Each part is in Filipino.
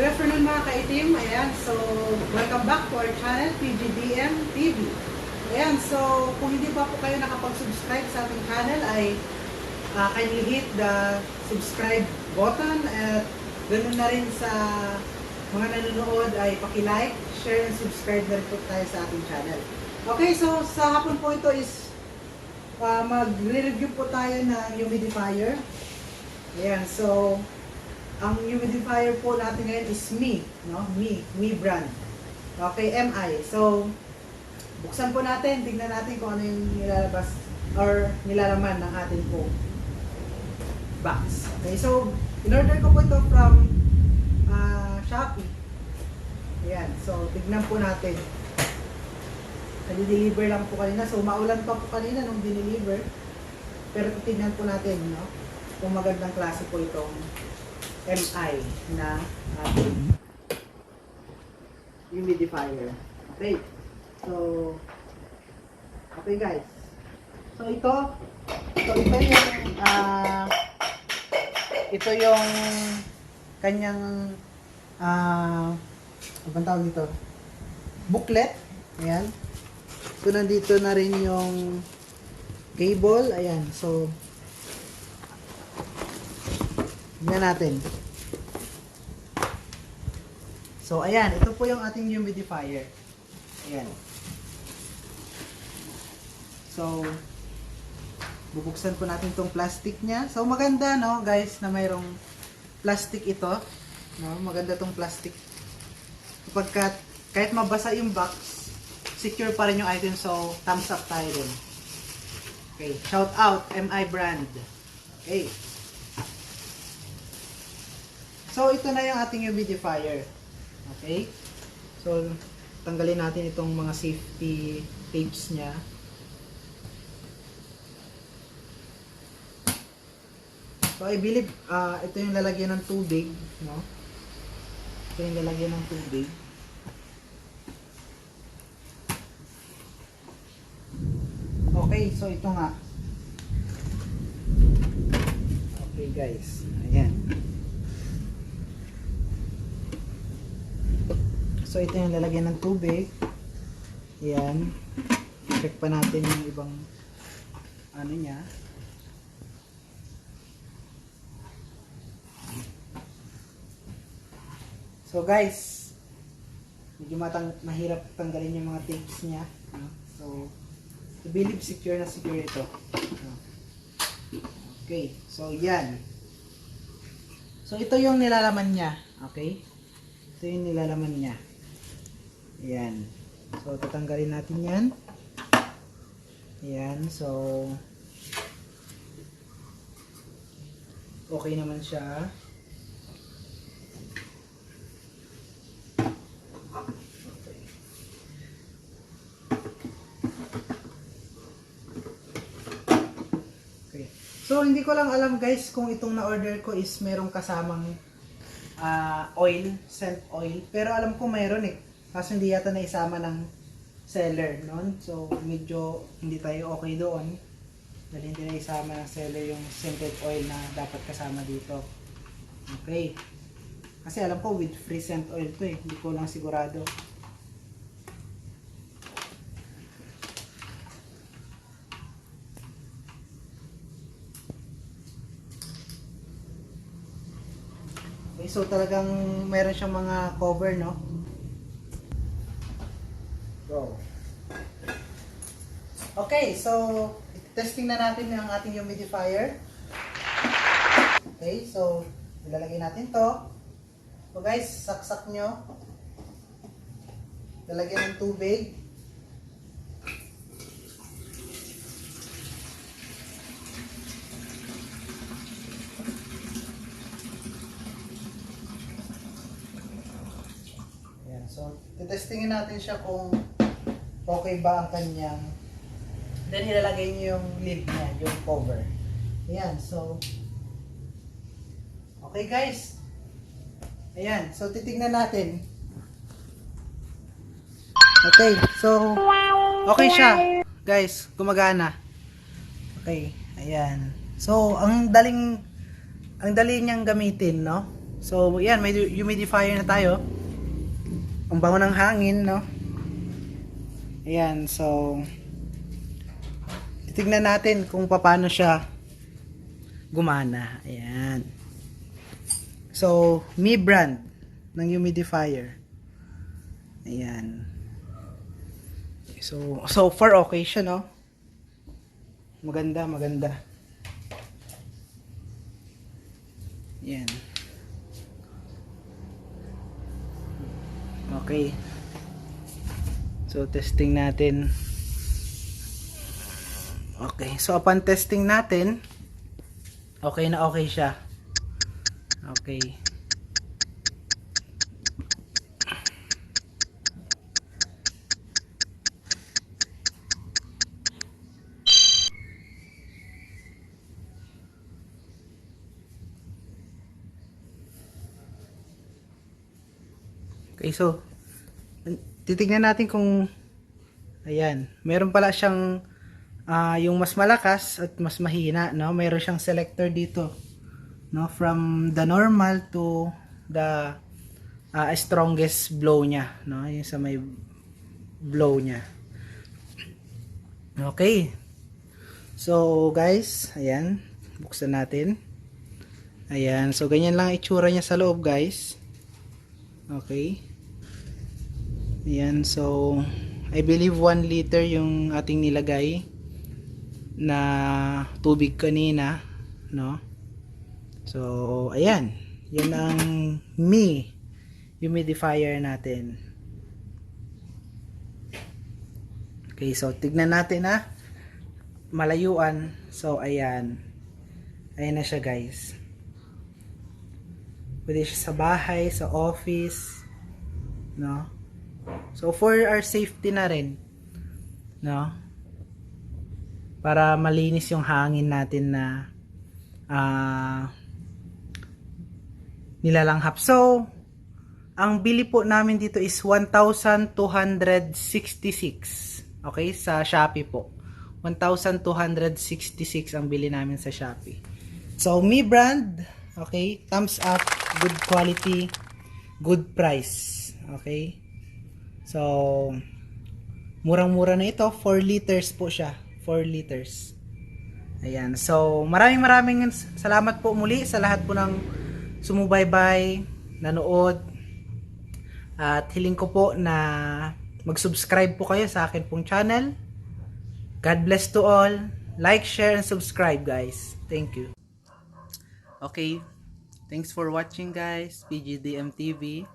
Good afternoon mga kaitim. Ayan, so welcome back to our channel, PGDM TV. Ayan, so kung hindi pa po kayo nakapag-subscribe sa ating channel ay kindly hit the subscribe button at ganoon na rin sa mga nanonood ay paki-like, share and subscribe na rin po tayo sa ating channel. Okay, so sa hapon po ito is magre-review po tayo ng humidifier. Ayan, so ang humidifier po natin ngayon is Mi brand. Okay, MI. So, buksan po natin, tignan natin kung ano yung nilalabas or nilalaman ng ating po box. Okay, so, in-order ko po ito from Shopee. Ayan, so, tignan po natin. Nadi-deliver lang po kanina. So, maulan pa po kanina nung dineliver. Pero tignan po natin, no? Kung magandang klase po itong MI na humidifier. Okay. So, okay guys. So, ito yung kanyang anong tawag dito? Booklet. Ayan. So, nandito na rin yung cable. Ayan. So, tingnan natin. So, ayan. Ito po yung ating humidifier. Ayan. So, bubuksan po natin itong plastic niya. So, maganda, no, guys, na mayroong plastic ito. No? Maganda itong plastic. Kapag kahit mabasa yung box, secure pa rin yung item. So, thumbs up tayo din. Okay. Shout out, MI brand. Okay. So, ito na yung ating humidifier. Okay? So, tanggalin natin itong mga safety tapes niya. So, I believe, ito yung lalagyan ng tubig, no? Ito yung lalagyan ng tubig. Okay, so ito nga. Okay, guys. Ayan. So, ito yung lalagyan ng tubig. Ayan. Check pa natin yung ibang ano niya. So, guys, medyo mahirap tanggalin yung mga tapes niya. So, I believe secure na secure ito. Okay. So, yan. So, ito yung nilalaman niya. Okay? Ito yung nilalaman niya. Ayan. So, tatanggalin natin yan. Ayan. So, okay naman siya. Okay. So, hindi ko lang alam guys kung itong na-order ko is merong kasamang oil, scent oil. Pero alam ko mayroon eh. Kasi hindi yata naisama ng seller noon. So, medyo hindi tayo okay doon. Dahil hindi naisama ng seller yung scented oil na dapat kasama dito. Okay. Kasi alam ko with free scent oil to eh. Hindi ko lang sigurado. Okay, so talagang meron siyang mga cover, no? Go. Okay, so testing na natin yung ating humidifier. Okay, so ilalagay natin to. So guys, saksak nyo. Lalagyan ng tubig. Ayan, so testingin natin siya kung okay ba ang kanyang, then ilalagay niyo yung lid niya, yung cover. Ayan, so okay guys. Ayan, so titignan natin. Okay, so okay siya guys, gumagana. Okay, ayan. So ang dali niyang gamitin, no? So, yan, may humidifier na tayo. Ang bango ng hangin, no? Ayan, so titignan natin kung paano siya gumana. Ayan. So, Mi brand ng humidifier. Ayan. So far okay siya, no? Maganda, maganda. Ayan. Okay. So, testing natin. Okay. So, upon testing natin, okay na okay siya. Okay. Okay, so titignan natin kung ayan, meron pala siyang yung mas malakas at mas mahina, no? Meron siyang selector dito, no? From the normal to the strongest blow niya, no? Yung sa may blow niya. Okay. So, guys, ayan, buksan natin. Ayan, so ganyan lang itsura niya sa loob, guys. Okay. Ayan, so I believe 1 liter yung ating nilagay na tubig kanina, no? So, ayan. Yan ang Mi humidifier natin. Okay, so tignan natin na malayuan. So, ayan. Ayan na siya, guys. Pwede siya sa bahay, sa office, no? So, for our safety na rin, no? Para malinis yung hangin natin na nilalanghap. So, ang bili po namin dito is 1,266. Okay, sa Shopee po. 1,266 ang bili namin sa Shopee. So, Mi brand, okay, thumbs up, good quality, good price. Okay? So, murang-mura na ito. 4 liters po siya. 4 liters. Ayan. So, maraming salamat po muli sa lahat po ng sumubaybay, nanood. At hiling ko po na mag-subscribe po kayo sa akin pong channel. God bless to all. Like, share, and subscribe, guys. Thank you. Okay. Thanks for watching, guys. PGDM TV.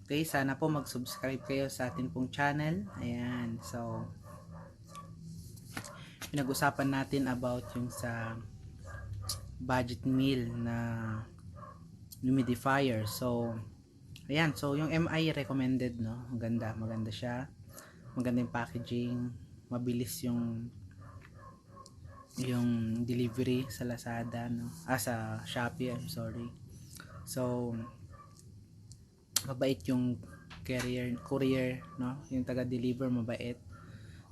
Okay, sana po mag-subscribe kayo sa atin pong channel. Ayan, so pinag-usapan natin about yung sa budget meal na humidifier. So, ayan, so yung MI recommended, no? Maganda siya. Maganda yung packaging, mabilis yung delivery sa Lazada, no? Sa Shopee, I'm sorry. So, mabait yung courier, no? Yung taga-deliver mabait.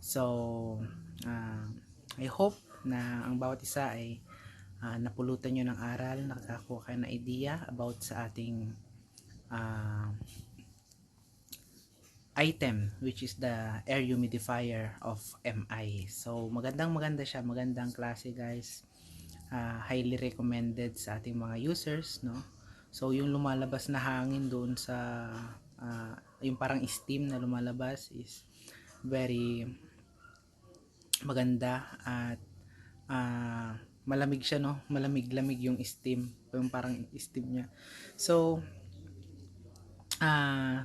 So, I hope na ang bawat isa ay napulutan nyo ng aral, nakakakuha kayo ng idea about sa ating item, which is the air humidifier of MI. So, maganda siya, magandang klase, guys. Highly recommended sa ating mga users, no? So, yung lumalabas na hangin doon sa yung parang steam na lumalabas is very maganda at malamig siya, no? Malamig-lamig yung steam, yung parang steam niya. So,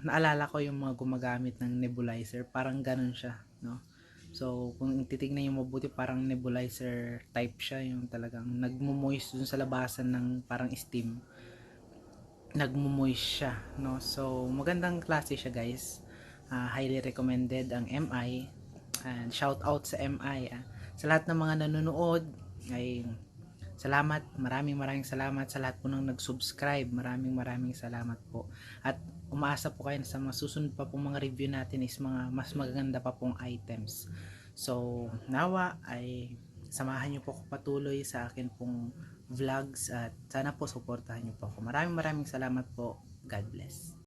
naalala ko yung mga gumagamit ng nebulizer, parang ganun siya, no? So, kung titignan yung mabuti, parang nebulizer type siya, yung talagang nagmo-moist dun sa labasan ng parang steam. Nagmo-moist siya, no? So, magandang klase siya, guys. Highly recommended ang MI. And shout out sa MI. Sa lahat ng mga nanonood, ay salamat, maraming salamat sa lahat po ng nag-subscribe. Maraming salamat po. At umaasa po kayo sa mga susunod pa pong mga review natin is mga mas maganda pa pong items. So, nawa ay samahan niyo po ako patuloy sa akin pong vlogs at sana po suportahan niyo po ako. Maraming salamat po. God bless.